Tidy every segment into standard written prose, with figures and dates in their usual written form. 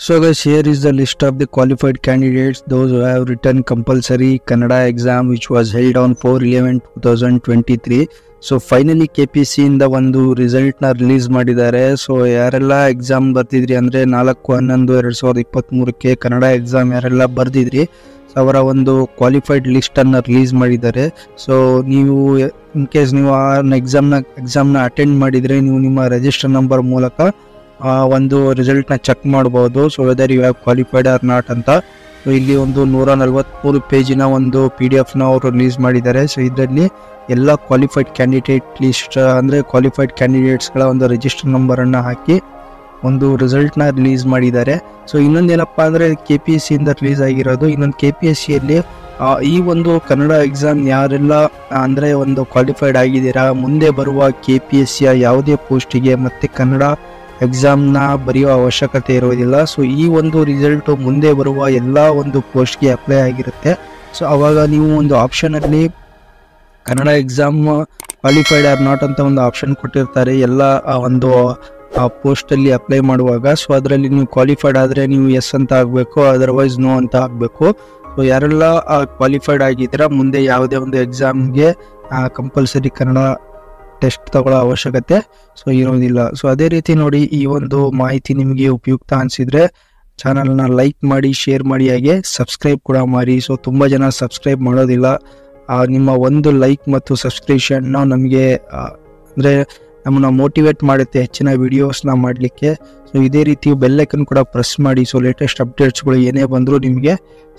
So guys, here is the list of the qualified candidates, those who have written compulsory Kannada exam which was held on 4/11/2023. So finally KPSC ಇಂದ ಒಂದು ರಿಸಲ್ಟ್ನ release ಮಾಡಿದ್ದಾರೆ. So ಯಾರೆಲ್ಲ exam ಬರ್ತಿದ್ರಿ ಅಂದರೆ 4/11/2023 Kannada exam ಯಾರೆಲ್ಲ ಬರ್ದಿದ್ರಿ ಅವರ ಒಂದು qualified ಲಿಸ್ಟನ್ನು release ಮಾಡಿದ್ದಾರೆ. So ನೀವು ಇನ್ ಕೇಸ್ ನೀವು ಆ ಎಕ್ಸಾಮ್ನ ಅಟೆಂಡ್ ಮಾಡಿದರೆ ನೀವು ನಿಮ್ಮ ರಿಜಿಸ್ಟರ್ ನಂಬರ್ ಮೂಲಕ ಒಂದು ರಿಸಲ್ಟ್ನ ಚೆಕ್ ಮಾಡ್ಬೋದು. So whether you have qualified or not ಅಂತ. ಸೊ ಇಲ್ಲಿ ಒಂದು 143 ಪೇಜಿನ ಒಂದು PDF ಅವರು ರಿಲೀಸ್ ಮಾಡಿದ್ದಾರೆ. ಸೊ ಇದರಲ್ಲಿ ಎಲ್ಲ ಕ್ವಾಲಿಫೈಡ್ ಕ್ಯಾಂಡಿಡೇಟ್ ಲಿಸ್ಟ್ ಅಂದರೆ ಕ್ವಾಲಿಫೈಡ್ ಕ್ಯಾಂಡಿಡೇಟ್ಸ್ಗಳ ಒಂದು ರಿಜಿಸ್ಟರ್ ನಂಬರನ್ನು ಹಾಕಿ ಒಂದು ರಿಸಲ್ಟ್ನ ರಿಲೀಸ್ ಮಾಡಿದ್ದಾರೆ. ಸೊ ಇನ್ನೊಂದೇನಪ್ಪ ಅಂದರೆ KPSC ಇಂದ ರಿಲೀಸ್ ಆಗಿರೋದು. ಇನ್ನೊಂದು KPSCಯಲ್ಲಿ ಈ ಒಂದು ಕನ್ನಡ ಎಕ್ಸಾಮ್ ಯಾರೆಲ್ಲ ಅಂದರೆ ಒಂದು ಕ್ವಾಲಿಫೈಡ್ ಆಗಿದ್ದೀರಾ, ಮುಂದೆ ಬರುವ KPSCಯ ಯಾವುದೇ ಪೋಸ್ಟಿಗೆ ಮತ್ತು ಕನ್ನಡ ಎಕ್ಸಾಮ್ನ ಬರೆಯುವ ಅವಶ್ಯಕತೆ ಇರೋದಿಲ್ಲ. ಸೊ ಈ ಒಂದು ರಿಸಲ್ಟು ಮುಂದೆ ಬರುವ ಎಲ್ಲ ಒಂದು ಪೋಸ್ಟ್ಗೆ ಅಪ್ಲೈ ಆಗಿರುತ್ತೆ. ಸೊ ಆವಾಗ ನೀವು ಒಂದು ಆಪ್ಷನಲ್ಲಿ Kannada exam qualified or not ಅಂತ ಒಂದು ಆಪ್ಷನ್ ಕೊಟ್ಟಿರ್ತಾರೆ ಎಲ್ಲ ಒಂದು ಪೋಸ್ಟಲ್ಲಿ ಅಪ್ಲೈ ಮಾಡುವಾಗ. ಸೊ ಅದರಲ್ಲಿ ನೀವು ಕ್ವಾಲಿಫೈಡ್ ಆದರೆ ನೀವು ಎಸ್ ಅಂತ ಆಗಬೇಕು, ಅದರ್ವೈಸ್ ನೋ ಅಂತ ಆಗಬೇಕು. ಸೊ ಯಾರೆಲ್ಲ ಕ್ವಾಲಿಫೈಡ್ ಆಗಿದ್ದೀರಾ ಮುಂದೆ ಯಾವುದೇ ಒಂದು ಎಕ್ಸಾಮ್ಗೆ ಕಂಪಲ್ಸರಿ ಕನ್ನಡ ಟೆಸ್ಟ್ ತಗೊಳ್ಳೋ ಅವಶ್ಯಕತೆ ಇರೋದಿಲ್ಲ. ಸೊ ಅದೇ ರೀತಿ ನೋಡಿ, ಈ ಒಂದು ಮಾಹಿತಿ ನಿಮಗೆ ಉಪಯುಕ್ತ ಅನಿಸಿದರೆ ಚಾನಲ್ನ ಲೈಕ್ ಮಾಡಿ, ಶೇರ್ ಮಾಡಿ, ಹಾಗೆ ಸಬ್ಸ್ಕ್ರೈಬ್ ಕೂಡ ಮಾಡಿ. ಸೊ ತುಂಬ ಜನ ಸಬ್ಸ್ಕ್ರೈಬ್ ಮಾಡೋದಿಲ್ಲ. ನಿಮ್ಮ ಒಂದು ಲೈಕ್ ಮತ್ತು ಸಬ್ಸ್ಕ್ರಿಪ್ಷನ್ ನಮಗೆ ಅಂದರೆ ನಮ್ಮನ್ನು ಮೋಟಿವೇಟ್ ಮಾಡುತ್ತೆ ಹೆಚ್ಚಿನ ವಿಡಿಯೋಸ್ನ ಮಾಡಲಿಕ್ಕೆ. ಸೊ ಇದೇ ರೀತಿ ಬೆಲ್ ಐಕನ್ ಕೂಡ ಪ್ರೆಸ್ ಮಾಡಿ. ಸೊ ಲೇಟೆಸ್ಟ್ ಅಪ್ಡೇಟ್ಸ್ಗಳು ಏನೇ ಬಂದರೂ ನಿಮಗೆ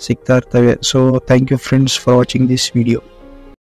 ಸಿಗ್ತಾ ಇರ್ತವೆ. So thank you friends for watching this video.